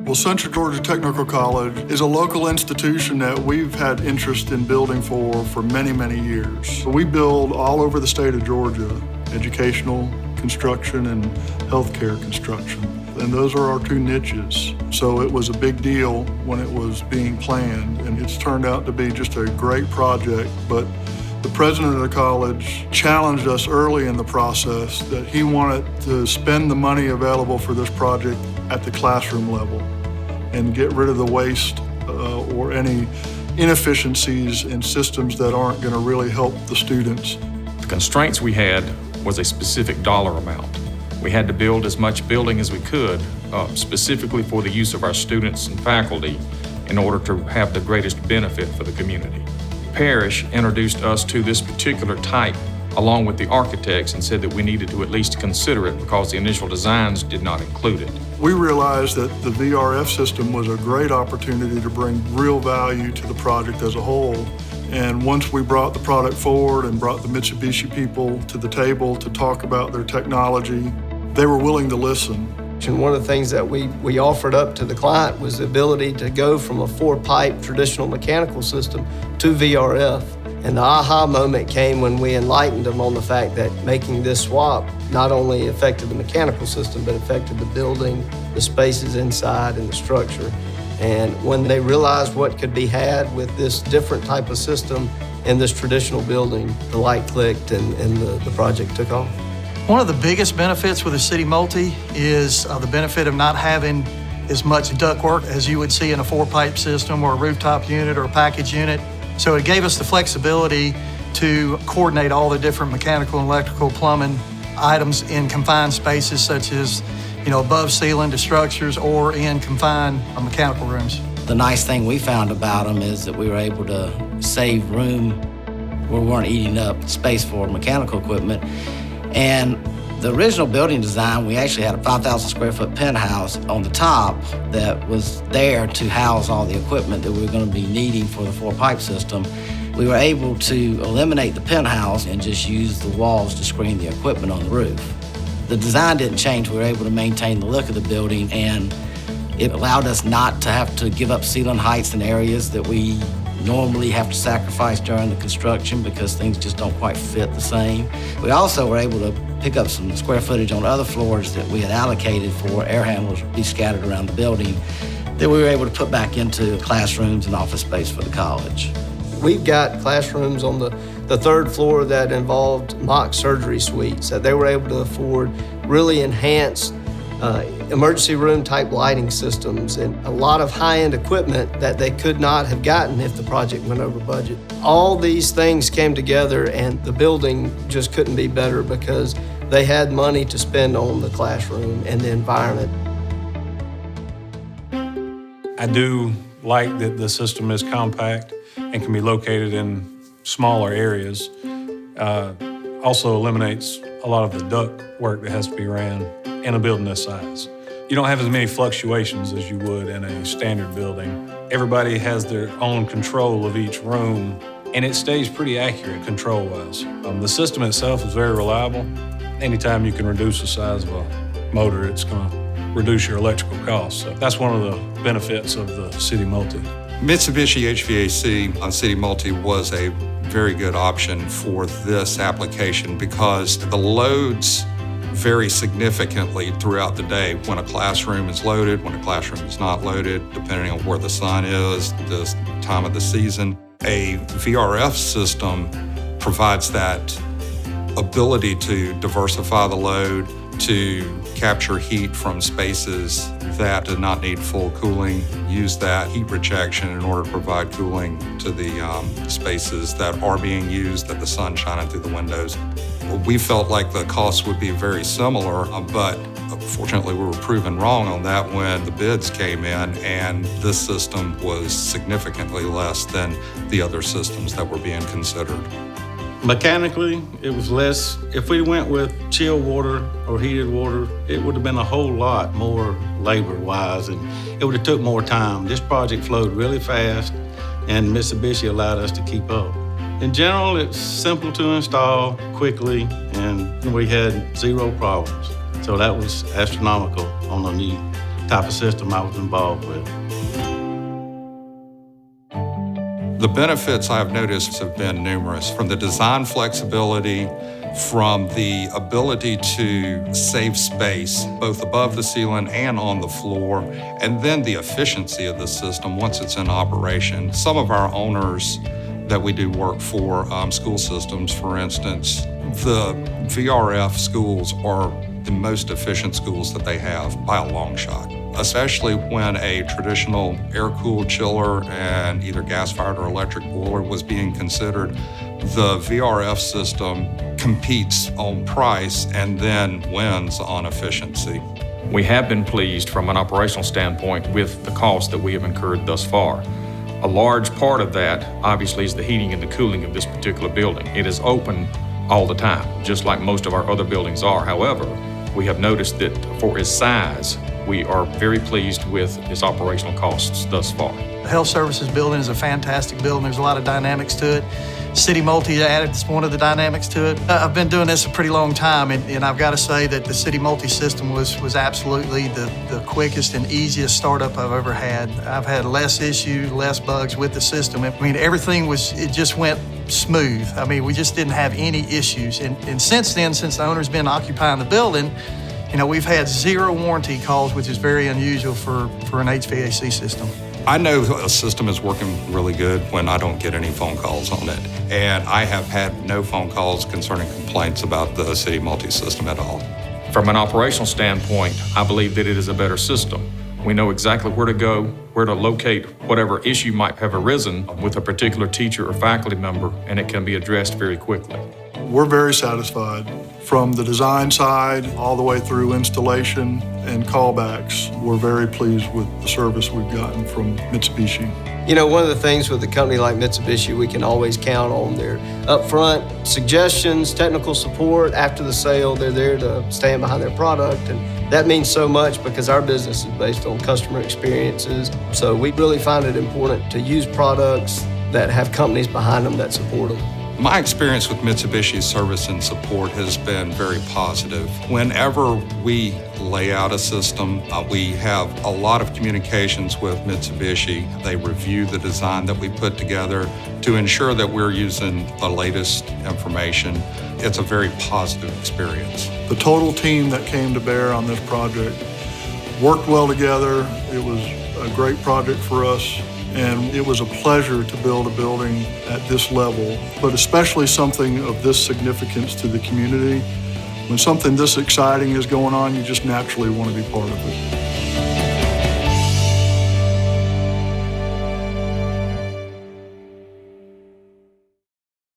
Well, Central Georgia Technical College is a local institution that we've had interest in building for many, many years. We build all over the state of Georgia, educational construction and healthcare construction. And those are our two niches. So it was a big deal when it was being planned, and it's turned out to be just a great project. But the president of the college challenged us early in the process that he wanted to spend the money available for this project at the classroom level and get rid of the waste or any inefficiencies in systems that aren't going to really help the students. The constraints we had was a specific dollar amount. We had to build as much building as we could, specifically for the use of our students and faculty in order to have the greatest benefit for the community. Parish introduced us to this particular type along with the architects and said that we needed to at least consider it because the initial designs did not include it. We realized that the VRF system was a great opportunity to bring real value to the project as a whole. And once we brought the product forward and brought the Mitsubishi people to the table to talk about their technology, they were willing to listen. And one of the things that we offered up to the client was the ability to go from a 4-pipe traditional mechanical system to VRF. And the aha moment came when we enlightened them on the fact that making this swap not only affected the mechanical system, but affected the building, the spaces inside, and the structure. And when they realized what could be had with this different type of system in this traditional building, the light clicked and the project took off. One of the biggest benefits with a City Multi is the benefit of not having as much ductwork as you would see in a 4-pipe system or a rooftop unit or a package unit. So it gave us the flexibility to coordinate all the different mechanical and electrical plumbing items in confined spaces such as, above ceiling to structures or in confined mechanical rooms. The nice thing we found about them is that we were able to save room where we weren't eating up space for mechanical equipment. And the original building design, we actually had a 5,000 square foot penthouse on the top that was there to house all the equipment that we were going to be needing for the 4-pipe system. We were able to eliminate the penthouse and just use the walls to screen the equipment on the roof. The design didn't change. We were able to maintain the look of the building, and it allowed us not to have to give up ceiling heights in areas that we normally have to sacrifice during the construction because things just don't quite fit the same. We also were able to pick up some square footage on other floors that we had allocated for air handlers to be scattered around the building that we were able to put back into classrooms and office space for the college. We've got classrooms on the 3rd floor that involved mock surgery suites that they were able to afford really enhanced emergency room type lighting systems and a lot of high-end equipment that they could not have gotten if the project went over budget. All these things came together and the building just couldn't be better because they had money to spend on the classroom and the environment. I do like that the system is compact and can be located in smaller areas. Also eliminates a lot of the duct work that has to be ran in a building this size. You don't have as many fluctuations as you would in a standard building. Everybody has their own control of each room, and it stays pretty accurate control-wise. The system itself is very reliable. Anytime you can reduce the size of a motor, it's going to reduce your electrical costs. So that's one of the benefits of the City Multi. Mitsubishi HVAC on City Multi was a very good option for this application because the loads vary significantly throughout the day when a classroom is loaded, when a classroom is not loaded, depending on where the sun is, the time of the season. A VRF system provides that ability to diversify the load, to capture heat from spaces that do not need full cooling, use that heat rejection in order to provide cooling to the spaces that are being used, that the sun's shining through the windows. We felt like the costs would be very similar, but fortunately we were proven wrong on that when the bids came in, and this system was significantly less than the other systems that were being considered. Mechanically, it was less. If we went with chilled water or heated water, it would have been a whole lot more labor-wise, and it would have took more time. This project flowed really fast, and Mitsubishi allowed us to keep up. In general, it's simple to install quickly, and we had 0 problems. So that was astronomical on a new type of system I was involved with. The benefits I've noticed have been numerous, from the design flexibility, from the ability to save space, both above the ceiling and on the floor, and then the efficiency of the system once it's in operation. Some of our owners that we do work for, school systems, for instance, the VRF schools are the most efficient schools that they have by a long shot, especially when a traditional air-cooled chiller and either gas-fired or electric boiler was being considered. The VRF system competes on price and then wins on efficiency. We have been pleased from an operational standpoint with the costs that we have incurred thus far. A large part of that, obviously, is the heating and the cooling of this particular building. It is open all the time, just like most of our other buildings are. However, we have noticed that for its size, we are very pleased with its operational costs thus far. The Health Services building is a fantastic building. There's a lot of dynamics to it. City Multi added one of the dynamics to it. I've been doing this a pretty long time, and I've got to say that the City Multi system was absolutely the quickest and easiest startup I've ever had. I've had less issues, less bugs with the system. I mean, everything it just went smooth. I mean, we just didn't have any issues. And since then, since the owner's been occupying the building, we've had 0 warranty calls, which is very unusual for an HVAC system. I know a system is working really good when I don't get any phone calls on it. And I have had no phone calls concerning complaints about the City Multi system at all. From an operational standpoint, I believe that it is a better system. We know exactly where to go, where to locate whatever issue might have arisen with a particular teacher or faculty member, and it can be addressed very quickly. We're very satisfied. From the design side all the way through installation and callbacks, we're very pleased with the service we've gotten from Mitsubishi. One of the things with a company like Mitsubishi, we can always count on their upfront suggestions, technical support. After the sale, they're there to stand behind their product. And that means so much because our business is based on customer experiences. So we really find it important to use products that have companies behind them that support them. My experience with Mitsubishi's service and support has been very positive. Whenever we lay out a system, we have a lot of communications with Mitsubishi. They review the design that we put together to ensure that we're using the latest information. It's a very positive experience. The total team that came to bear on this project worked well together. It was a great project for us. And it was a pleasure to build a building at this level, but especially something of this significance to the community. When something this exciting is going on, you just naturally want to be part of it.